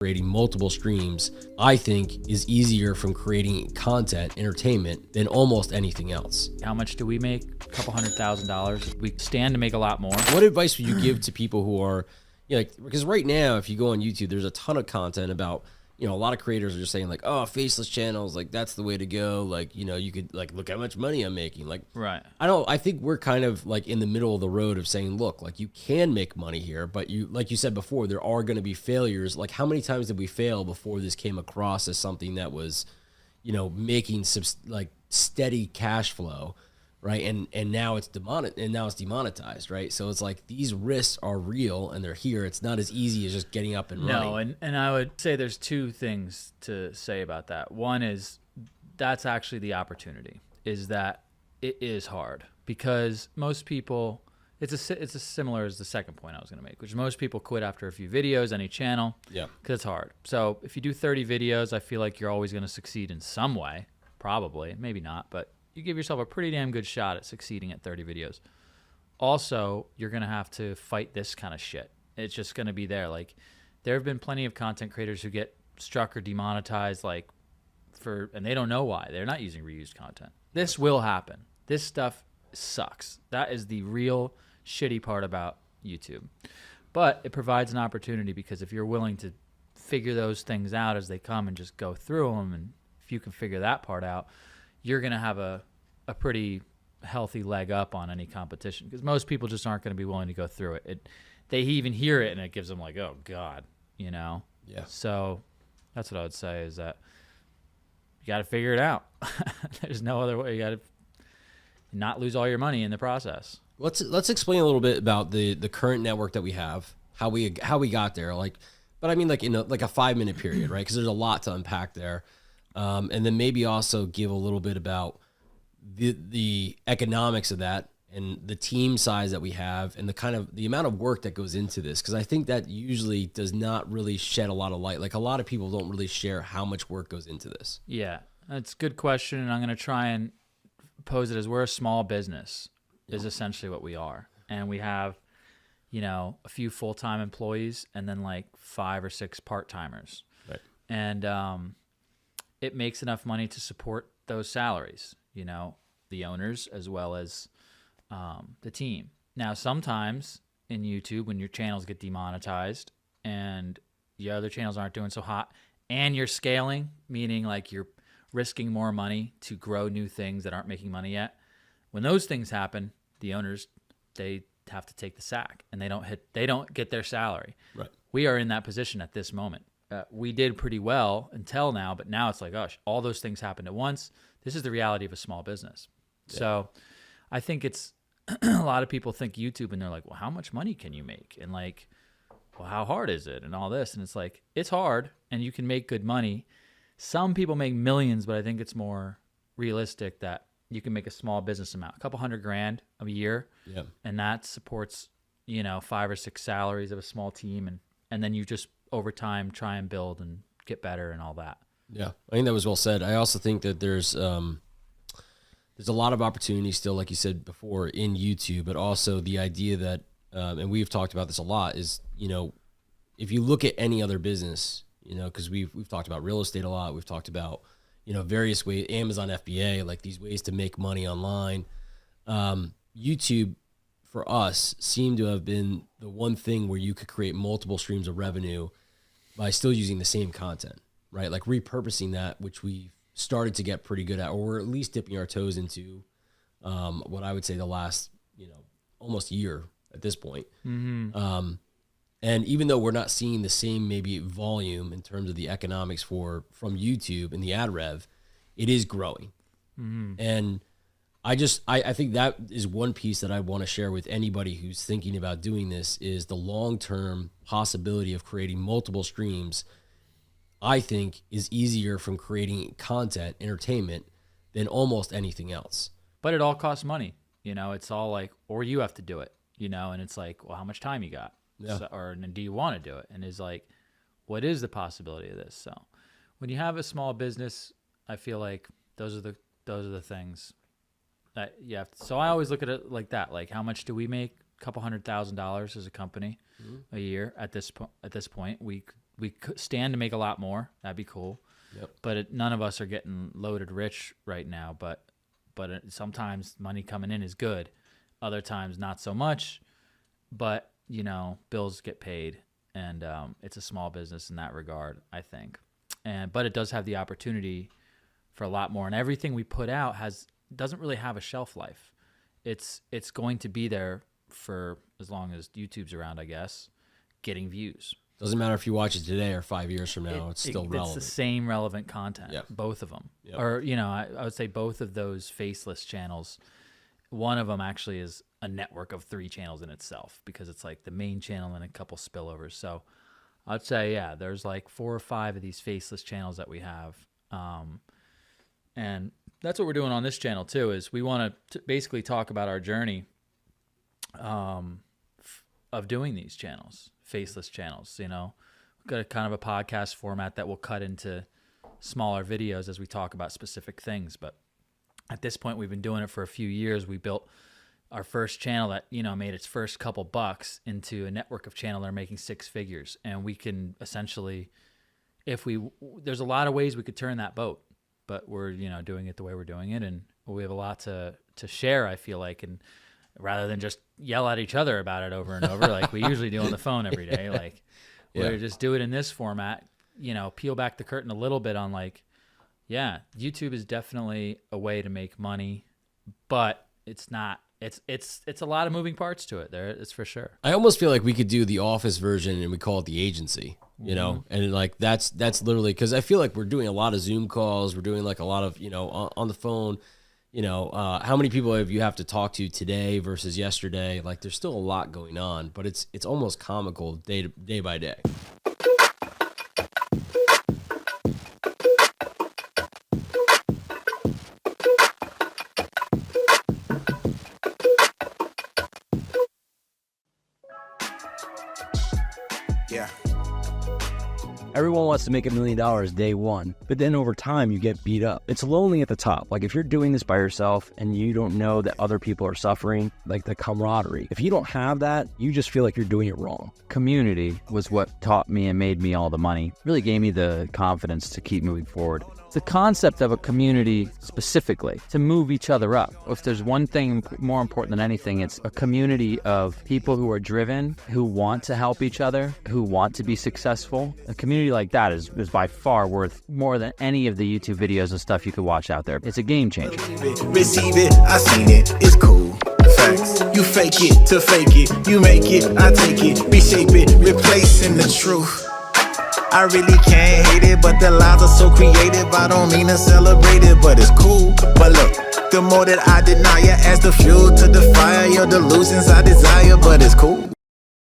creating multiple streams, I think, is easier from creating content, entertainment, than almost anything else. How much do we make? A couple $100,000. We stand to make a lot more. What advice would you give to people who are, because right now, if you go on YouTube, there's a ton of content about, a lot of creators are just saying like, oh, faceless channels, like that's the way to go. Like, you could like, look how much money I'm making. Like, right. I think we're kind of like in the middle of the road of saying, look, like you can make money here, but like you said before, there are going to be failures. Like how many times did we fail before this came across as something that was, making some like steady cash flow, right? And now it's demonetized, right? So it's like these risks are real and they're here. It's not as easy as just getting up and running. No, and I would say there's two things to say about that. One is that's actually the opportunity, is that it is hard because most people, it's a similar as the second point I was going to make, which most people quit after a few videos, any channel, because it's hard. So if you do 30 videos, I feel like you're always going to succeed in some way, probably, maybe not, but you give yourself a pretty damn good shot at succeeding at 30 videos. Also, you're going to have to fight this kind of shit. It's just going to be there. Like, there have been plenty of content creators who get struck or demonetized, and they don't know why. They're not using reused content. This will happen. This stuff sucks. That is the real shitty part about YouTube. But it provides an opportunity because if you're willing to figure those things out as they come and just go through them, and if you can figure that part out, you're going to have a pretty healthy leg up on any competition because most people just aren't going to be willing to go through it. They even hear it and it gives them like, oh God, Yeah. So that's what I would say is that you got to figure it out. There's no other way. You got to not lose all your money in the process. Let's explain a little bit about the current network that we have, how we got there. But I mean like in a 5-minute period, right? Because there's a lot to unpack there. And then maybe also give a little bit about the economics of that and the team size that we have and the amount of work that goes into this. Because I think that usually does not really shed a lot of light. Like a lot of people don't really share how much work goes into this. Yeah, that's a good question. And I'm going to try and pose it as we're a small business is essentially what we are. And we have, a few full-time employees and then like 5 or 6 part-timers. Right. And, it makes enough money to support those salaries, the owners as well as the team. Now, sometimes in YouTube, when your channels get demonetized and the other channels aren't doing so hot and you're scaling, meaning like you're risking more money to grow new things that aren't making money yet, when those things happen, the owners, they have to take the sack and they don't get their salary. Right. We are in that position at this moment. We did pretty well until now, but now it's like, gosh, all those things happened at once. This is the reality of a small business. Yeah. So I think it's a lot of people think YouTube and they're like, well, how much money can you make? And like, well, how hard is it? And all this. And it's like, it's hard and you can make good money. Some people make millions, but I think it's more realistic that you can make a small business amount, a couple $100,000 a year. Yeah. And that supports, 5 or 6 salaries of a small team. And then you just, over time, try and build and get better and all that. Yeah, I think that was well said. I also think that there's a lot of opportunity still, like you said before, in YouTube, but also the idea that, and we've talked about this a lot, is, if you look at any other business, because we've talked about real estate a lot, we've talked about, various ways, Amazon FBA, like these ways to make money online. YouTube, for us, seemed to have been the one thing where you could create multiple streams of revenue by still using the same content, right? Like repurposing that, which we started to get pretty good at, or we're at least dipping our toes into what I would say the last, almost year at this point. Mm-hmm. And even though we're not seeing the same maybe volume in terms of the economics from YouTube and the ad rev, it is growing. Mm-hmm. And I think that is one piece that I want to share with anybody who's thinking about doing this is the long-term possibility of creating multiple streams, I think is easier from creating content, entertainment, than almost anything else. But it all costs money. It's all like, or you have to do it, and it's like, well, how much time you got? Yeah. So, or do you want to do it? And it's like, what is the possibility of this? So when you have a small business, I feel like those are the things that you have to, so I always look at it like that. Like, how much do we make? A couple $100,000 as a company a year at this point. We We could stand to make a lot more. That'd be cool. Yep. But none of us are getting loaded rich right now. But sometimes money coming in is good. Other times not so much. But, you know, bills get paid. And it's a small business in that regard, I think. But it does have the opportunity for a lot more. And everything we put out doesn't really have a shelf life. It's going to be there for as long as YouTube's around, I guess, getting views. Doesn't matter if you watch it today or 5 years from now, it's still relevant. It's the same relevant content, Yep. both of them. Yep. Or, you know, I would say both of those Faceless channels, one of them actually is a network of 3 channels in itself because it's like the main channel and a couple spillovers. So I'd say, yeah, there's like 4 or 5 of these Faceless channels that we have. And that's what we're doing on this channel too, is we want to basically talk about our journey of doing these channels, Faceless channels. You know, we've got a kind of a podcast format that will cut into smaller videos as we talk about specific things. But at this point, we've been doing it for a few years. We built our first channel that, you know, made its first couple bucks into a network of channels that are making 6 figures. And we can essentially, there's a lot of ways we could turn that boat, but we're, you know, doing it the way we're doing it. And we have a lot to share, I feel like. And rather than just yell at each other about it over and over, like we usually do on the phone every day, like we're just do it in this format, you know, peel back the curtain a little bit on like, yeah, YouTube is definitely a way to make money, but it's not, it's a lot of moving parts to it there. It's for sure. I almost feel like we could do the office version and we call it the agency, you know, and like that's literally, because I feel like we're doing a lot of Zoom calls. We're doing like a lot of, you know, on the phone, you know, how many people have you have to talk to today versus yesterday? Like there's still a lot going on, but it's almost comical day by day. Yeah. Everyone wants to make $1 million day one, but then over time you get beat up. It's lonely at the top. Like if you're doing this by yourself and you don't know that other people are suffering, like the camaraderie. If you don't have that, you just feel like you're doing it wrong. Community was what taught me and made me all the money. Really gave me the confidence to keep moving forward. The concept of a community specifically, to move each other up. If there's one thing more important than anything, it's a community of people who are driven, who want to help each other, who want to be successful. A community like that is by far worth more than any of the YouTube videos and stuff you could watch out there. It's a game changer. Receive it, I seen it, it's cool. Facts. You fake it to fake it, you make it, I take it, reshape it, replacing the truth. I really can't hate it, but the lies are so creative. I don't mean to celebrate it, but it's cool. But look, the more that I deny you, as the fuel to the fire, your delusions I desire, but it's cool.